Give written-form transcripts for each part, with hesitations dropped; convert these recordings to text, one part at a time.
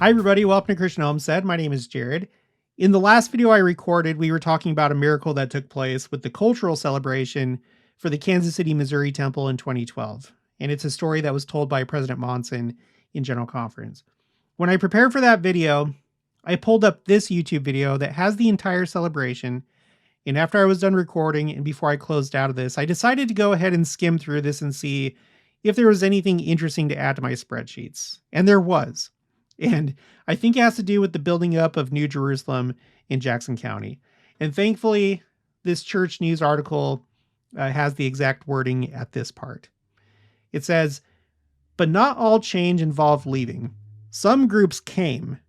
Hi everybody, welcome to Christian Homestead. My name is Jared. In the last video I recorded, we were talking about a miracle that took place with the cultural celebration for the Kansas City, Missouri temple in 2012. And it's a story that was told by President Monson in General Conference. When I prepared for that video, I pulled up this YouTube video that has the entire celebration. And after I was done recording and before I closed out of this, I decided to go ahead and skim through this and see if there was anything interesting to add to my spreadsheets. And there was. And I think it has to do with the building up of New Jerusalem in Jackson County. And thankfully, this church news article has the exact wording at this part. It says, "But not all change involved leaving. Some groups came.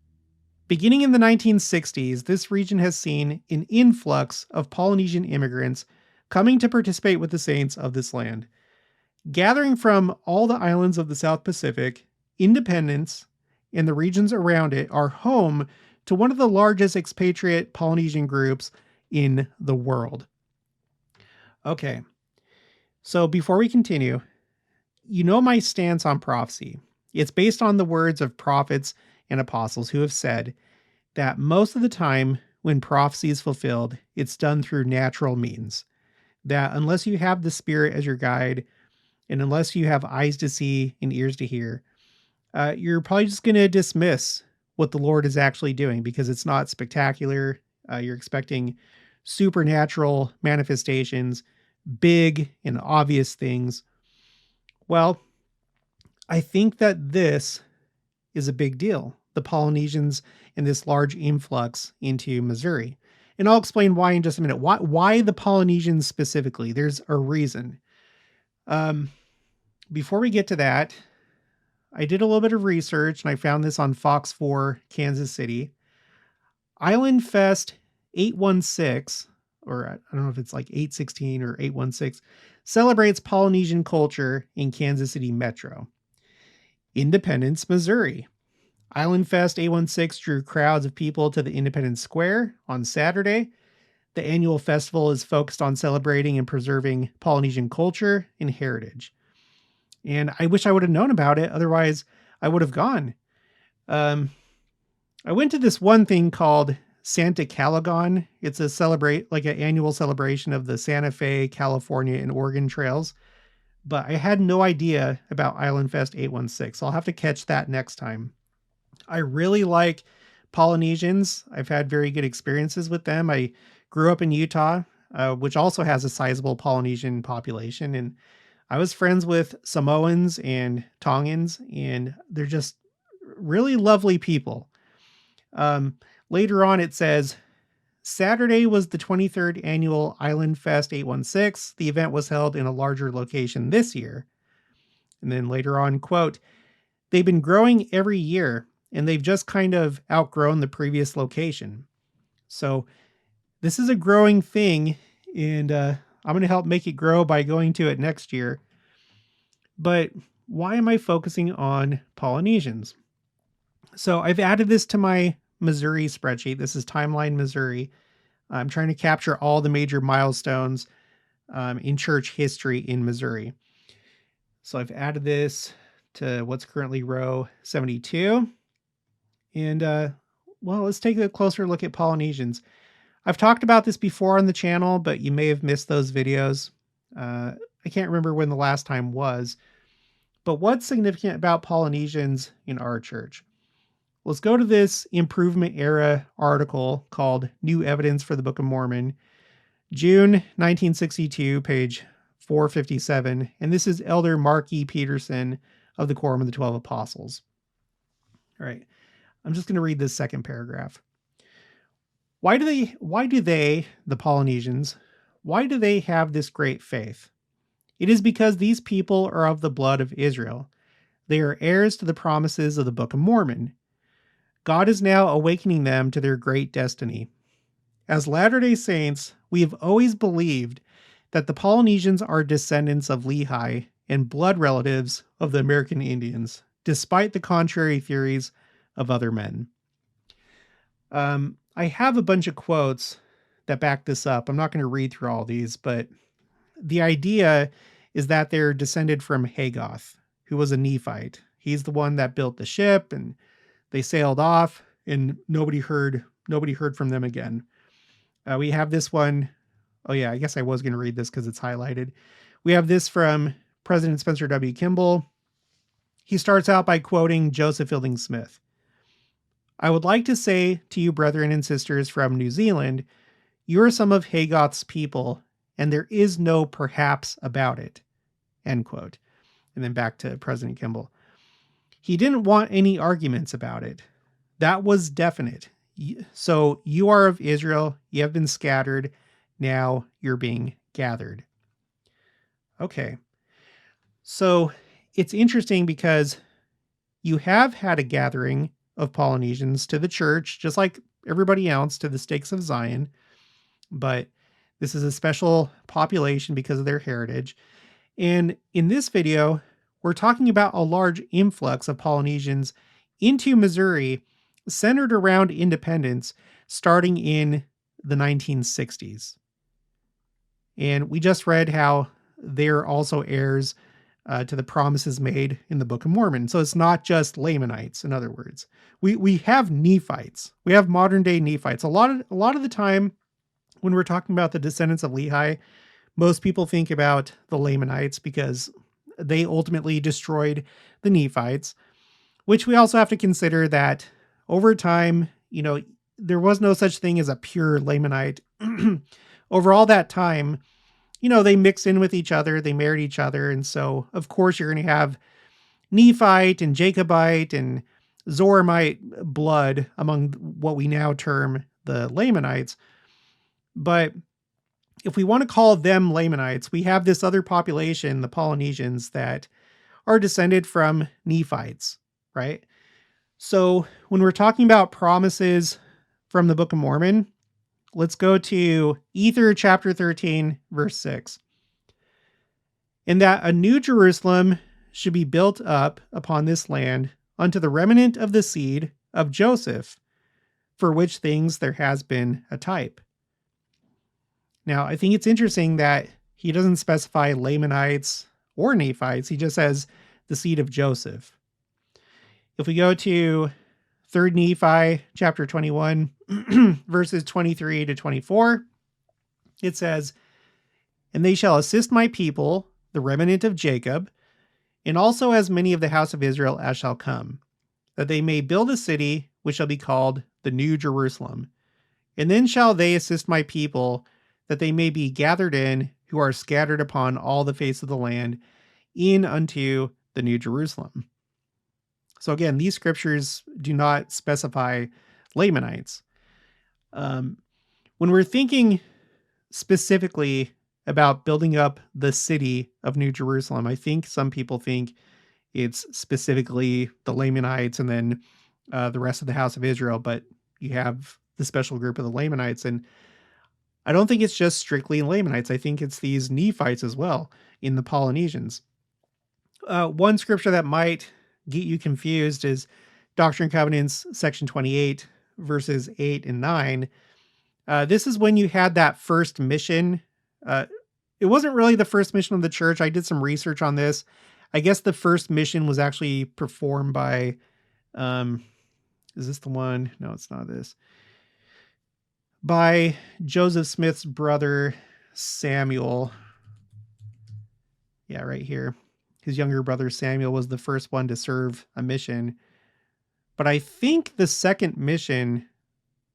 Beginning in the 1960s, this region has seen an influx of Polynesian immigrants coming to participate with the saints of this land. Gathering from all the islands of the South Pacific, Independence, and the regions around it are home to one of the largest expatriate Polynesian groups in the world." Okay, so before we continue, you know my stance on prophecy. It's based on the words of prophets and apostles who have said that most of the time when prophecy is fulfilled, it's done through natural means. That unless you have the Spirit as your guide, and unless you have eyes to see and ears to hear, you're probably just going to dismiss what the Lord is actually doing because it's not spectacular. You're expecting supernatural manifestations, big and obvious things. Well, I think that this is a big deal. The Polynesians and this large influx into Missouri. And I'll explain why in just a minute. Why the Polynesians specifically? There's a reason. Before we get to that, I did a little bit of research and I found this on Fox 4, Kansas City. Island Fest 816, or I don't know if it's like 816 or 816, celebrates Polynesian culture in Kansas City Metro. Independence, Missouri. Island Fest 816 drew crowds of people to the Independence Square on Saturday. The annual festival is focused on celebrating and preserving Polynesian culture and heritage. And I wish I would have known about it. Otherwise, I would have gone. I went to this one thing called Santa Calagon. It's an annual celebration of the Santa Fe, California, and Oregon trails. But I had no idea about Island Fest 816. I'll have to catch that next time. I really like Polynesians. I've had very good experiences with them. I grew up in Utah, which also has a sizable Polynesian population. And I was friends with Samoans and Tongans, and they're just really lovely people. Later on, it says, Saturday was the 23rd annual Island Fest 816. The event was held in a larger location this year. And then later on, quote, "They've been growing every year, and they've just kind of outgrown the previous location." So this is a growing thing, and I'm going to help make it grow by going to it next year. But why am I focusing on Polynesians? So I've added this to my Missouri spreadsheet. This is Timeline Missouri. I'm trying to capture all the major milestones in church history in Missouri. So I've added this to what's currently row 72. And well, let's take a closer look at Polynesians. I've talked about this before on the channel, but you may have missed those videos. I can't remember when the last time was. But what's significant about Polynesians in our church? Let's go to this Improvement Era article called New Evidence for the Book of Mormon, June 1962, page 457. And this is Elder Mark E. Peterson of the Quorum of the 12 Apostles. All right, I'm just going to read this second paragraph. Why do they, the Polynesians, why do they have this great faith? It is because these people are of the blood of Israel. They are heirs to the promises of the Book of Mormon. God is now awakening them to their great destiny. As Latter-day Saints, we have always believed that the Polynesians are descendants of Lehi and blood relatives of the American Indians, despite the contrary theories of other men. I have a bunch of quotes that back this up. I'm not going to read through all these, but the idea is that they're descended from Hagoth, who was a Nephite. He's the one that built the ship and They sailed off, and nobody heard from them again. We have this one. Oh yeah, I guess I was going to read this because it's highlighted. We have this from President Spencer W. Kimball. He starts out by quoting Joseph Fielding Smith. "I would like to say to you, brethren and sisters from New Zealand, you are some of Hagoth's people, and there is no perhaps about it." End quote. And then back to President Kimball. "He didn't want any arguments about it. That was definite. So you are of Israel, you have been scattered, now you're being gathered." Okay. So it's interesting because you have had a gathering of Polynesians to the church, just like everybody else, to the stakes of Zion. But this is a special population because of their heritage. And in this video, we're talking about a large influx of Polynesians into Missouri centered around independence starting in the 1960s. And we just read how they're also heirs to the promises made in the Book of Mormon. So it's not just Lamanites, in other words. We have Nephites. We have modern day Nephites. A lot of the time when we're talking about the descendants of Lehi, most people think about the Lamanites because they ultimately destroyed the Nephites, which we also have to consider that over time, there was no such thing as a pure Lamanite. Over all that time, they mixed in with each other, they married each other. And so, of course, you're going to have Nephite and Jacobite and Zoramite blood among what we now term the Lamanites. But if we want to call them Lamanites, we have this other population, the Polynesians, that are descended from Nephites, right? So when we're talking about promises from the Book of Mormon, let's go to Ether chapter 13, verse 6. "And that a new Jerusalem should be built up upon this land unto the remnant of the seed of Joseph, for which things there has been a type." Now, I think it's interesting that he doesn't specify Lamanites or Nephites. He just says the seed of Joseph. If we go to 3 Nephi chapter 21, verses 23 to 24, it says, "And they shall assist my people, the remnant of Jacob, and also as many of the house of Israel as shall come, that they may build a city which shall be called the New Jerusalem. And then shall they assist my people, that they may be gathered in, who are scattered upon all the face of the land, in unto the New Jerusalem." So again, these scriptures do not specify Lamanites. When we're thinking specifically about building up the city of New Jerusalem, I think some people think it's specifically the Lamanites and then the rest of the house of Israel, but you have the special group of the Lamanites. And I don't think it's just strictly Lamanites. I think it's these Nephites as well in the Polynesians. One scripture that might get you confused is Doctrine and Covenants, section 28, verses 8 and 9. This is when you had that first mission. It wasn't really the first mission of the church. I did some research on this. I guess the first mission was actually performed by, is this the one? No, it's not this. By Joseph Smith's brother, Samuel. Yeah, right here. His younger brother, Samuel, was the first one to serve a mission. But I think the second mission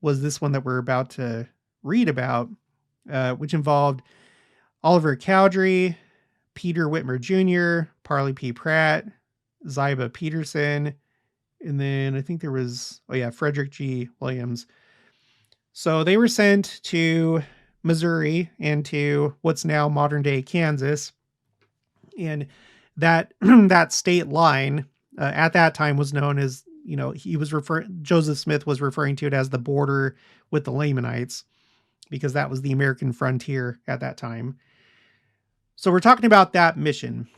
was this one that we're about to read about, which involved Oliver Cowdery, Peter Whitmer Jr., Parley P. Pratt, Ziba Peterson, and then I think there was, Frederick G. Williams. So they were sent to Missouri and to what's now modern day Kansas. And that that state line at that time was known as, Joseph Smith was referring to it as the border with the Lamanites, because that was the American frontier at that time. So we're talking about that mission.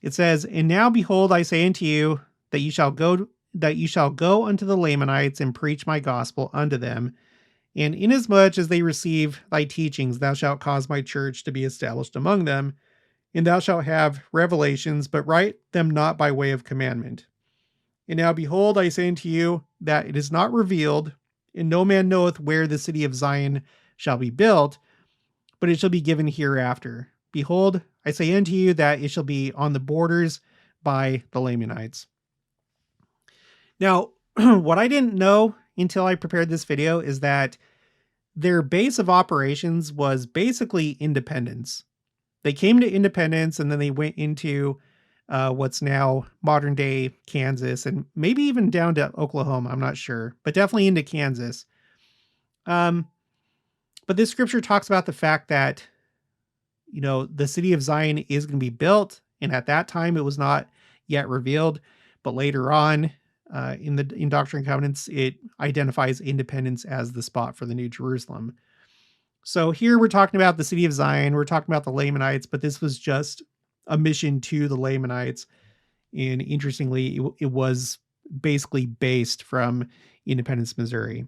It says, "And now behold, I say unto you that you shall go unto the Lamanites and preach my gospel unto them. And inasmuch as they receive thy teachings, thou shalt cause my church to be established among them. And thou shalt have revelations, but write them not by way of commandment. And now behold, I say unto you that it is not revealed, and no man knoweth where the city of Zion shall be built, but it shall be given hereafter. Behold, I say unto you that it shall be on the borders by the Lamanites. Now, what I didn't know until I prepared this video is that their base of operations was basically Independence. They came to Independence and then they went into what's now modern day Kansas and maybe even down to Oklahoma. I'm not sure, but definitely into Kansas. But this scripture talks about the fact that, you know, the city of Zion is going to be built. And at that time, it was not yet revealed. But later on in Doctrine and Covenants, it identifies Independence as the spot for the New Jerusalem. So here we're talking about the city of Zion. We're talking about the Lamanites, but this was just a mission to the Lamanites. And interestingly, it was basically based from Independence, Missouri.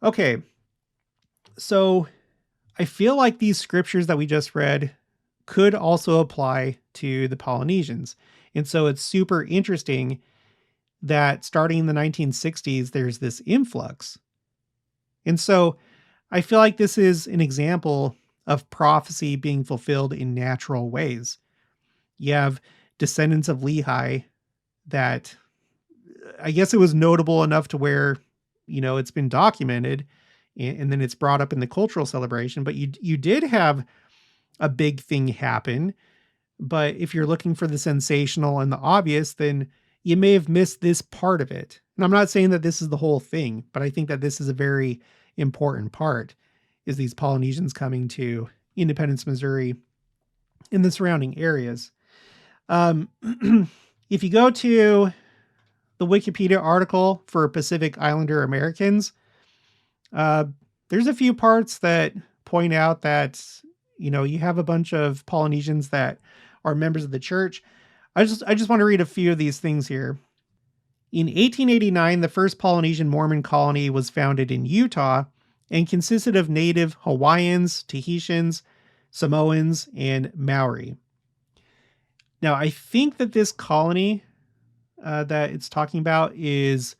Okay, so I feel like these scriptures that we just read could also apply to the Polynesians. And so it's super interesting that starting in the 1960s, there's this influx. And so I feel like this is an example of prophecy being fulfilled in natural ways. You have descendants of Lehi that I guess it was notable enough to where, you know, it's been documented and then it's brought up in the cultural celebration. But you did have a big thing happen. But if you're looking for the sensational and the obvious, then you may have missed this part of it. And I'm not saying that this is the whole thing, but I think that this is a very important part, is these Polynesians coming to Independence, Missouri in the surrounding areas. If you go to the Wikipedia article for Pacific Islander Americans, there's a few parts that point out that, you know, you have a bunch of Polynesians that are members of the church. I just want to read a few of these things here. In 1889, the first Polynesian Mormon colony was founded in Utah and consisted of native Hawaiians, Tahitians, Samoans, and Maori. Now, I think that this colony that it's talking about is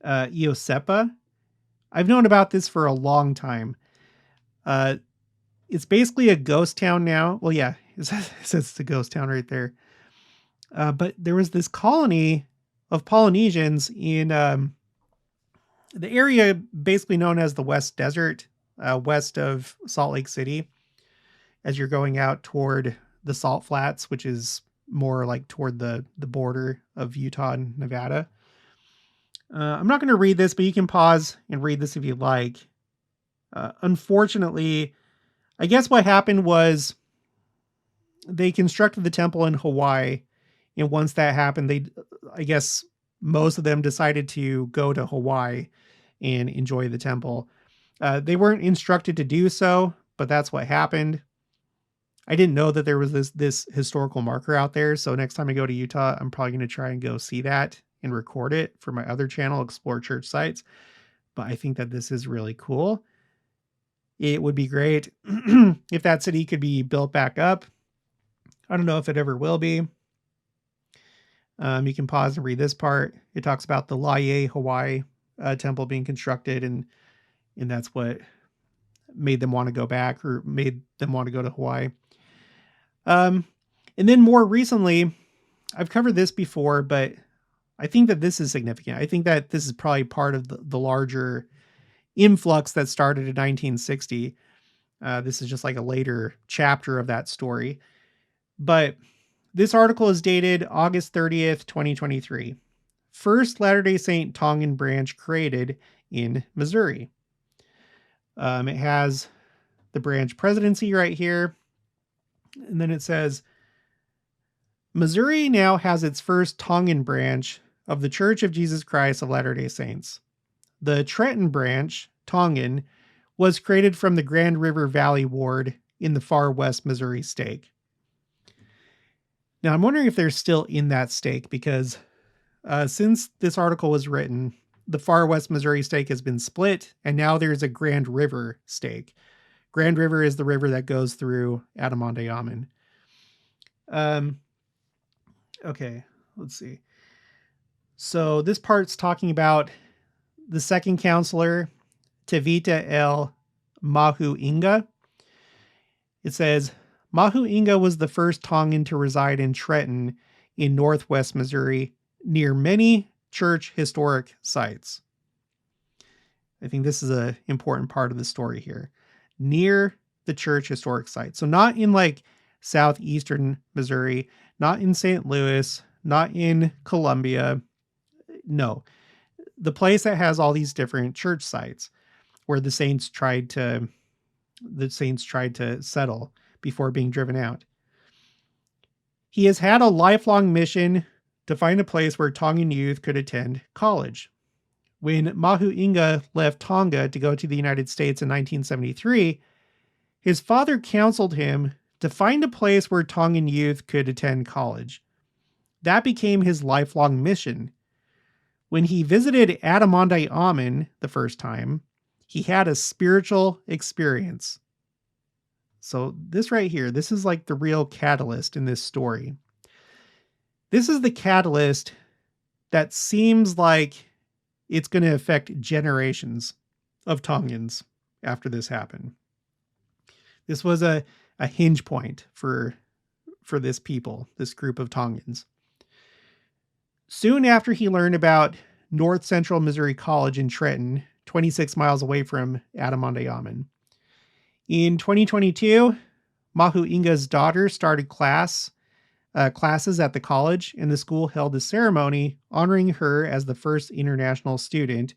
Iosepa. I've known about this for a long time. It's basically a ghost town now. Well, yeah, it says it's a ghost town right there. But there was this colony of Polynesians in the area basically known as the West Desert, west of Salt Lake City, as you're going out toward the Salt Flats, which is more like toward the border of Utah and Nevada. I'm not going to read this, but you can pause and read this if you like. Unfortunately, I guess what happened was they constructed the temple in Hawaii. And once that happened, I guess most of them decided to go to Hawaii and enjoy the temple. They weren't instructed to do so, but that's what happened. I didn't know that there was this historical marker out there. So next time I go to Utah, I'm probably going to try and go see that and record it for my other channel, Explore Church Sites. But I think that this is really cool. It would be great if that city could be built back up. I don't know if it ever will be. You can pause and read this part. It talks about the Laie, Hawaii temple being constructed, and that's what made them want to go back, or made them want to go to Hawaii. And then more recently, I've covered this before, but I think that this is significant. I think that this is probably part of the larger influx that started in 1960. This is just like a later chapter of that story. But this article is dated August 30th, 2023. First Latter-day Saint Tongan branch created in Missouri. It has the branch presidency right here. And then it says, Missouri now has its first Tongan branch of the Church of Jesus Christ of Latter-day Saints. The Trenton branch, Tongan, was created from the Grand River Valley Ward in the far west Missouri stake. Now, I'm wondering if they're still in that stake, because since this article was written, the far west Missouri stake has been split, and now there's a Grand River stake. Grand River is the river that goes through Adamandayaman. Okay, let's see. So this part's talking about the second counselor, Tevita El Mahu Inga. It says, Mahu Inga was the first Tongan to reside in Trenton in northwest Missouri near many church historic sites. I think this is an important part of the story here. Near the church historic site. So not in like southeastern Missouri, not in St. Louis, not in Columbia. No, the place that has all these different church sites where the saints tried to settle before being driven out. He has had a lifelong mission to find a place where Tongan youth could attend college. When Mahu Inga left Tonga to go to the United States in 1973, his father counseled him to find a place where Tongan youth could attend college. That became his lifelong mission. When he visited Adamandi Amen the first time, he had a spiritual experience. So this right here, this is like the real catalyst in this story. This is the catalyst that seems like it's going to affect generations of Tongans after this happened. This was a hinge point for this people, this group of Tongans. Soon after he learned about North Central Missouri College in Trenton, 26 miles away from Adamandi Amen. In 2022, Mahu Inga's daughter started classes at the college, and the school held a ceremony honoring her as the first international student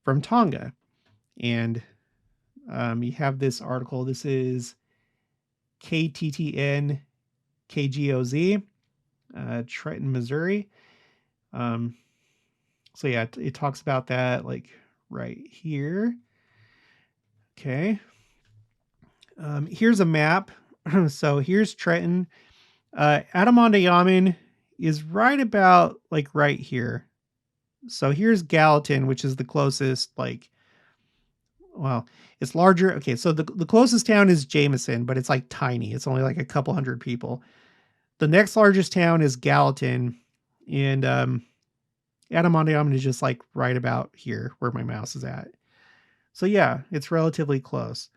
from Tonga. And you have this article. This is KTTN KGOZ, Trenton, Missouri. So yeah, it talks about that like right here. Okay. Here's a map. So here's Trenton. Adamandi Amen is right about like right here. So here's Gallatin, which is the closest, like, well, it's larger. Okay, so the closest town is Jameson, but it's like tiny. It's only like a couple hundred people. The next largest town is Gallatin, and Adamandi Amen is just like right about here where my mouse is at. So yeah, it's relatively close.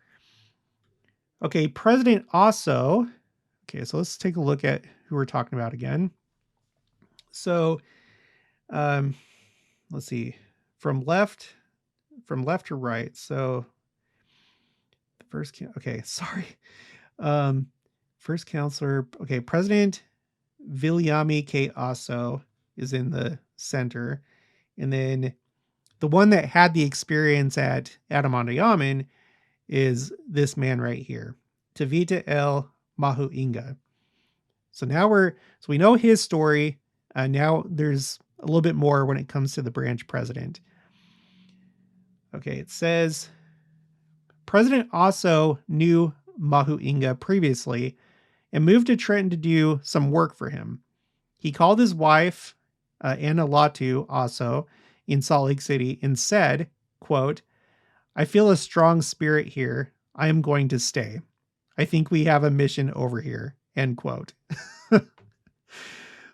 Okay, President Osso. Okay, so let's take a look at who we're talking about again. So, let's see, from left to right. So the first, first counselor. Okay, President Viliami K. Osso is in the center, and then the one that had the experience at Adamandi Amen is this man right here, Tevita El Mahu Inga. So now we know his story. Now there's a little bit more when it comes to the branch president. Okay, it says President Osso knew Mahu Inga previously and moved to Trenton to do some work for him. He called his wife, Anna Latu Osso, in Salt Lake City and said, quote, "I feel a strong spirit here. I am going to stay. I think we have a mission over here," end quote.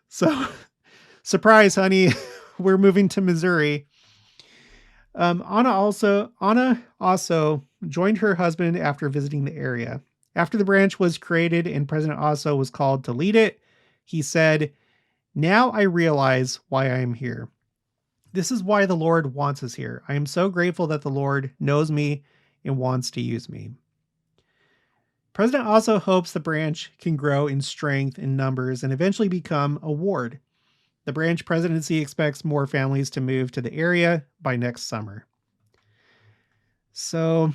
So, surprise, honey, we're moving to Missouri. Anna also joined her husband after visiting the area. After the branch was created and President Osso was called to lead it, he said, "Now I realize why I am here. This is why the Lord wants us here. I am so grateful that the Lord knows me and wants to use me." President Osso hopes the branch can grow in strength and numbers and eventually become a ward. The branch presidency expects more families to move to the area by next summer. So,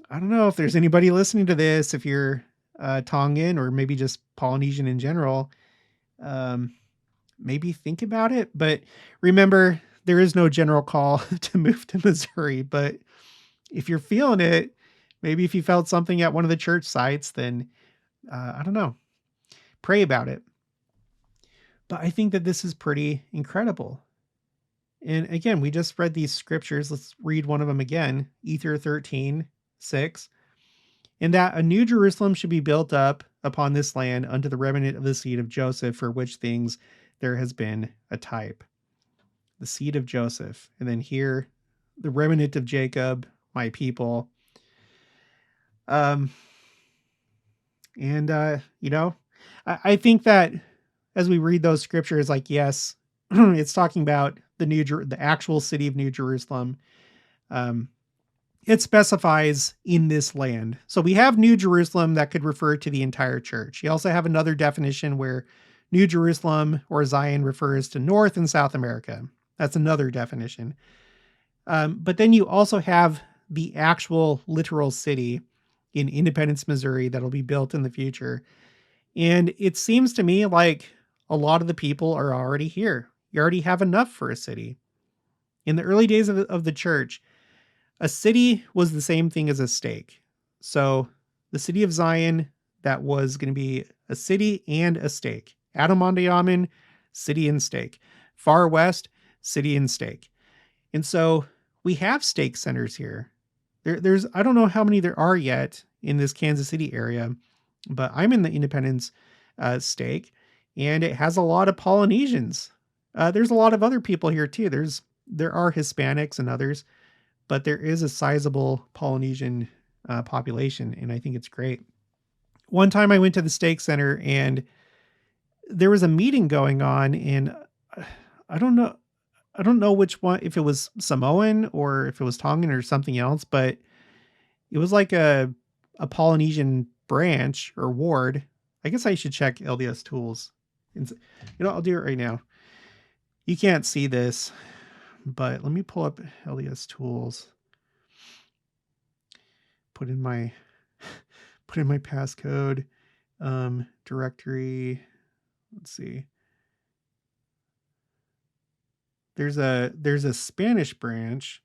I don't know if there's anybody listening to this, if you're Tongan or maybe just Polynesian in general, maybe think about it. But remember, there is no general call to move to Missouri. But if you're feeling it, maybe if you felt something at one of the church sites, then I don't know, pray about it. But I think that this is pretty incredible. And again, we just read these scriptures. Let's read one of them again. Ether 13:6. "And that a new Jerusalem should be built up upon this land unto the remnant of the seed of Joseph, for which things there has been a type." the seed of Joseph. And then here, the remnant of Jacob, my people. I think that as we read those scriptures, like, yes, it's talking about the actual city of New Jerusalem. It specifies in this land. So we have New Jerusalem that could refer to the entire church. You also have another definition where New Jerusalem or Zion refers to North and South America. That's another definition. But then you also have the actual literal city in Independence, Missouri, that'll be built in the future. And it seems to me like a lot of the people are already here. You already have enough for a city. In the early days of the church, a city was the same thing as a stake. So the city of Zion, that was going to be a city and a stake. Adamondiaman, city and stake. Far West, city and stake. And so we have stake centers here. There's I don't know how many there are yet in this Kansas City area, but I'm in the Independence stake, and it has a lot of Polynesians. There's a lot of other people here too. There are Hispanics and others, but there is a sizable Polynesian population, and I think it's great. One time I went to the stake center, and there was a meeting going on, and I don't know which one, if it was Samoan or if it was Tongan or something else, but it was like a Polynesian branch or ward. I guess I should check LDS tools. I'll do it right now. You can't see this, but let me pull up LDS tools. Put in my passcode, directory. Let's see. There's a Spanish branch,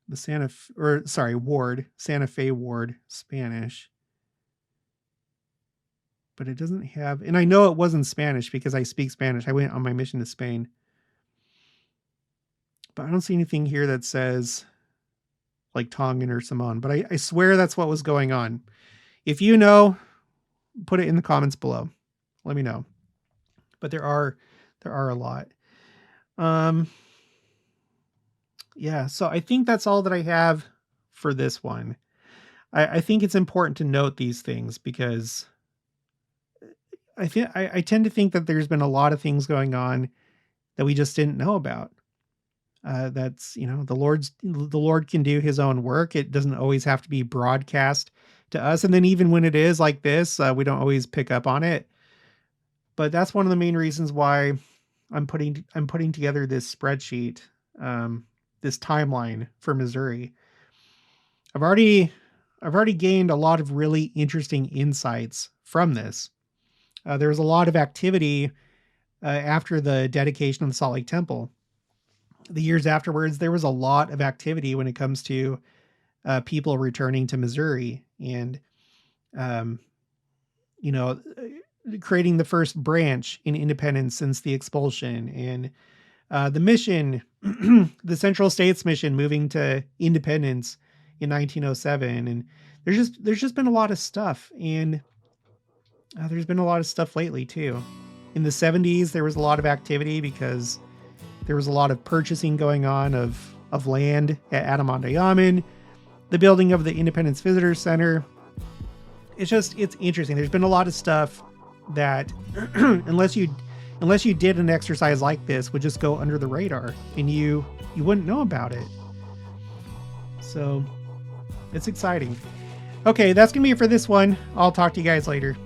the ward, Santa Fe ward, Spanish. But it doesn't have, and I know it wasn't Spanish because I speak Spanish. I went on my mission to Spain. But I don't see anything here that says like Tongan or Samoan, but I swear that's what was going on. If you know, put it in the comments below. Let me know. But there are a lot. Yeah, so I think that's all that I have for this one. I think it's important to note these things because I tend to think that there's been a lot of things going on that we just didn't know about. That's, the Lord can do his own work. It doesn't always have to be broadcast to us. And then even when it is like this, we don't always pick up on it. But that's one of the main reasons why I'm putting together this spreadsheet, this timeline for Missouri. I've already gained a lot of really interesting insights from this. There was a lot of activity after the dedication of the Salt Lake Temple. The years afterwards, there was a lot of activity when it comes to people returning to Missouri and, creating the first branch in Independence since the expulsion, and the mission, the Central States Mission moving to Independence in 1907. And there's just been a lot of stuff, and there's been a lot of stuff lately too. In the 70s, there was a lot of activity because there was a lot of purchasing going on of land at Adamondiaman, the building of the Independence Visitor Center. It's interesting. There's been a lot of stuff that unless you did an exercise like this would just go under the radar and you wouldn't know about it. So it's exciting. Okay, that's going to be it for this one. I'll talk to you guys later.